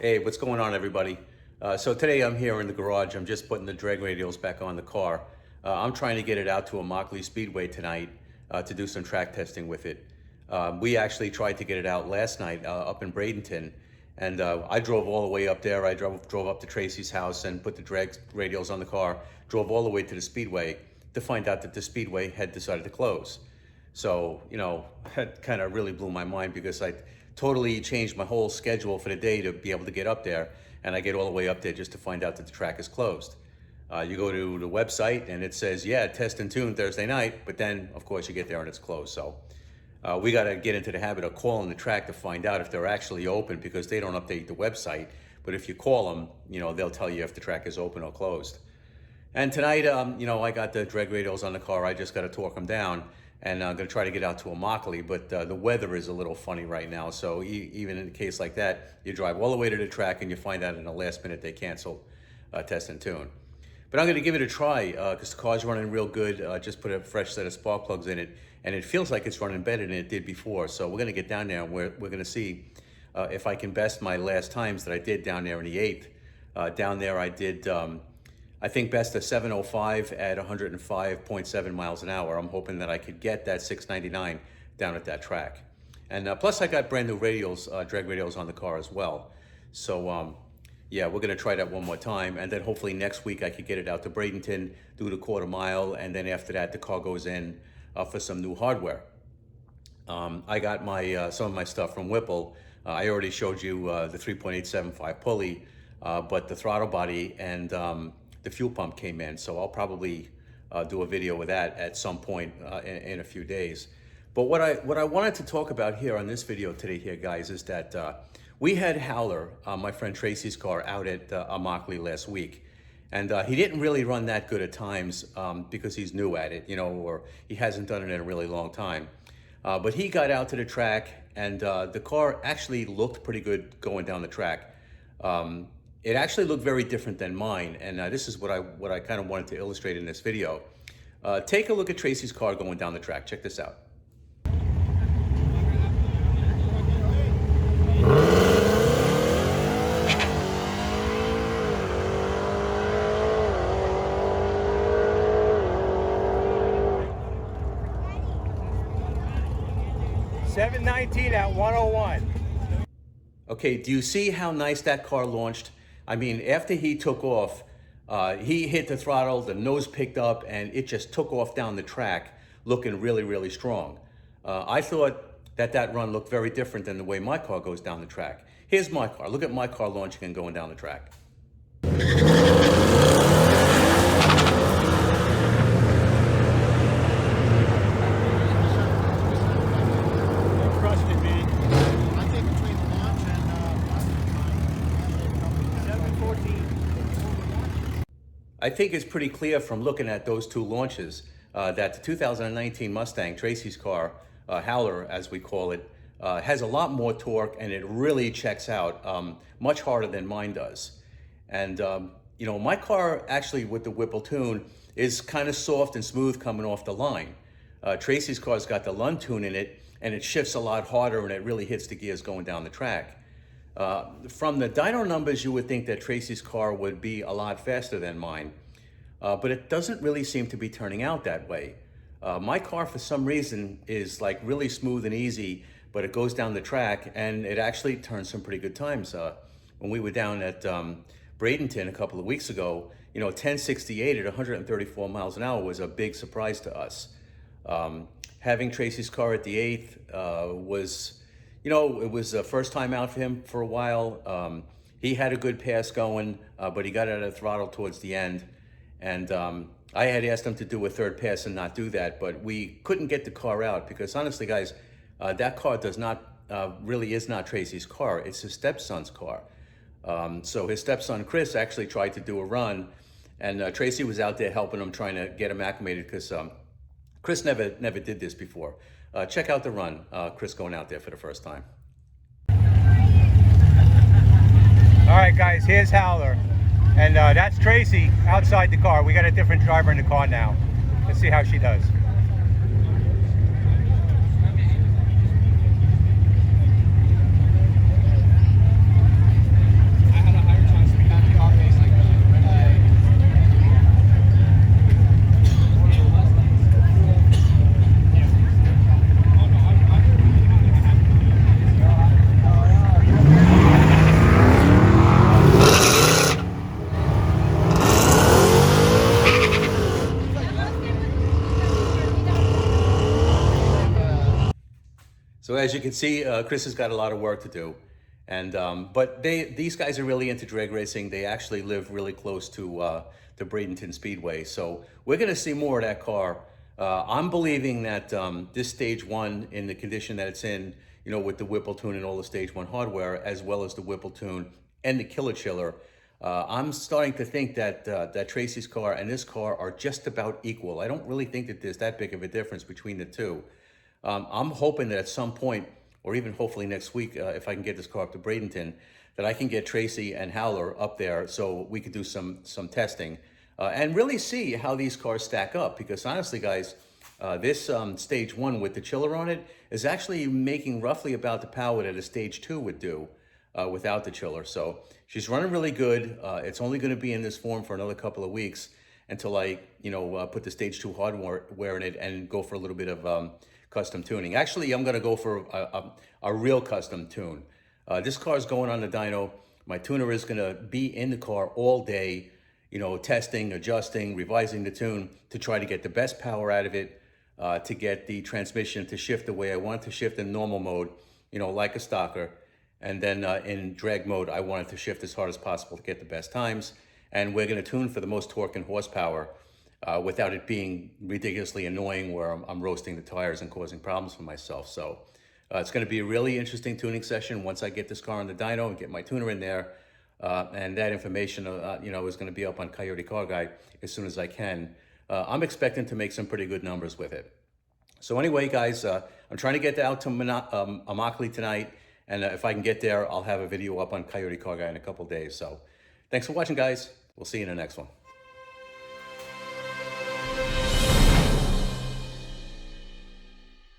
Hey, what's going on, everybody? So today I'm here in the garage. I'm just putting the drag radials back on the car. I'm trying to get it out to a Mockley Speedway tonight to do some track testing with it. We actually tried to get it out last night up in Bradenton, and I drove all the way up there. I drove up to Tracy's house and put the drag radials on the car, drove all the way to the Speedway to find out that the Speedway had decided to close. So, that kind of really blew my mind because I totally changed my whole schedule for the day to be able to get up there. And I get all the way up there just to find out that the track is closed. You go to the website and it says, yeah, test and tune Thursday night. But then, of course, you get there and it's closed. So we got to get into the habit of calling the track to find out if they're actually open because they don't update the website. But if you call them, they'll tell you if the track is open or closed. And tonight, I got the drag radials on the car. I just got to torque them down, and I'm going to try to get out to a Mockley, but the weather is a little funny right now. So even in a case like that, you drive all the way to the track and you find out in the last minute they cancel test and tune. But I'm going to give it a try because the car's running real good. Just put a fresh set of spark plugs in it, and it feels like it's running better than it did before. So we're going to get down there and we're going to see if I can best my last times that I did down there in the 8th. Down there I did... I think best a 705 at 105.7 miles an hour. I'm hoping that I could get that 699 down at that track. And plus I got brand new radials, drag radials on the car as well. So yeah, we're gonna try that one more time. And then hopefully next week I could get it out to Bradenton, do the quarter mile. And then after that, the car goes in for some new hardware. I got my some of my stuff from Whipple. I already showed you the 3.875 pulley, but the throttle body and the fuel pump came in, so I'll probably do a video with that at some point in a few days. But what I wanted to talk about here on this video today here, guys, is that we had Howler, my friend Tracy's car, out at Mockley last week. And he didn't really run that good at times because he's new at it, or he hasn't done it in a really long time. But he got out to the track, and the car actually looked pretty good going down the track. It actually looked very different than mine, and this is what I kind of wanted to illustrate in this video. Take a look at Tracy's car going down the track. Check this out. $719 at 101. Okay, do you see how nice that car launched? I mean, after he took off, he hit the throttle, the nose picked up, and it just took off down the track, looking really, really strong. I thought that run looked very different than the way my car goes down the track. Here's my car. Look at my car launching and going down the track. I think it's pretty clear from looking at those two launches that the 2019 Mustang, Tracy's car, Howler as we call it, has a lot more torque, and it really checks out much harder than mine does. And my car actually with the Whipple tune is kind of soft and smooth coming off the line. Tracy's car's got the Lund tune in it, and it shifts a lot harder, and it really hits the gears going down the track. From the dyno numbers, you would think that Tracy's car would be a lot faster than mine, but it doesn't really seem to be turning out that way. My car, for some reason, is like really smooth and easy, but it goes down the track and it actually turns some pretty good times. When we were down at Bradenton a couple of weeks ago, 1068 at 134 miles an hour was a big surprise to us. Having Tracy's car at the 8th was... it was the first time out for him for a while. He had a good pass going, but he got out of the throttle towards the end. And I had asked him to do a third pass and not do that, but we couldn't get the car out because honestly, guys, that car really is not Tracy's car. It's his stepson's car. So his stepson, Chris, actually tried to do a run, and Tracy was out there helping him, trying to get him acclimated because Chris never did this before. Check out the run, Chris going out there for the first time. All right, guys, here's Howler. And that's Tracy outside the car. We got a different driver in the car now. Let's see how she does. as you can see, Chris has got a lot of work to do. And but these guys are really into drag racing. They actually live really close to Bradenton Speedway, so we're going to see more of that car. I'm believing that this stage one, in the condition that it's in, you know, with the Whipple tune and all the stage one hardware, as well as the Whipple tune and the killer chiller, I'm starting to think that that Tracy's car and this car are just about equal. I don't really think that there's that big of a difference between the two. I'm hoping that at some point, or even hopefully next week, if I can get this car up to Bradenton, that I can get Tracy and Howler up there so we could do some testing and really see how these cars stack up. Because honestly, guys, this stage one with the chiller on it is actually making roughly about the power that a stage two would do without the chiller. So she's running really good. It's only going to be in this form for another couple of weeks until I, you know, put the stage two hardware in it and go for a little bit of custom tuning. Actually, I'm going to go for a real custom tune. This car is going on the dyno. My tuner is going to be in the car all day, you know, testing, adjusting, revising the tune to try to get the best power out of it, to get the transmission to shift the way I want it to shift in normal mode, you know, like a stocker. And then in drag mode, I want it to shift as hard as possible to get the best times. And we're going to tune for the most torque and horsepower without it being ridiculously annoying where I'm roasting the tires and causing problems for myself. So it's going to be a really interesting tuning session once I get this car on the dyno and get my tuner in there. And that information, you know, is going to be up on Coyote Car Guy as soon as I can. I'm expecting to make some pretty good numbers with it. So anyway, guys, I'm trying to get out to Immokalee tonight. And if I can get there, I'll have a video up on Coyote Car Guy in a couple days. So thanks for watching, guys. We'll see you in the next one.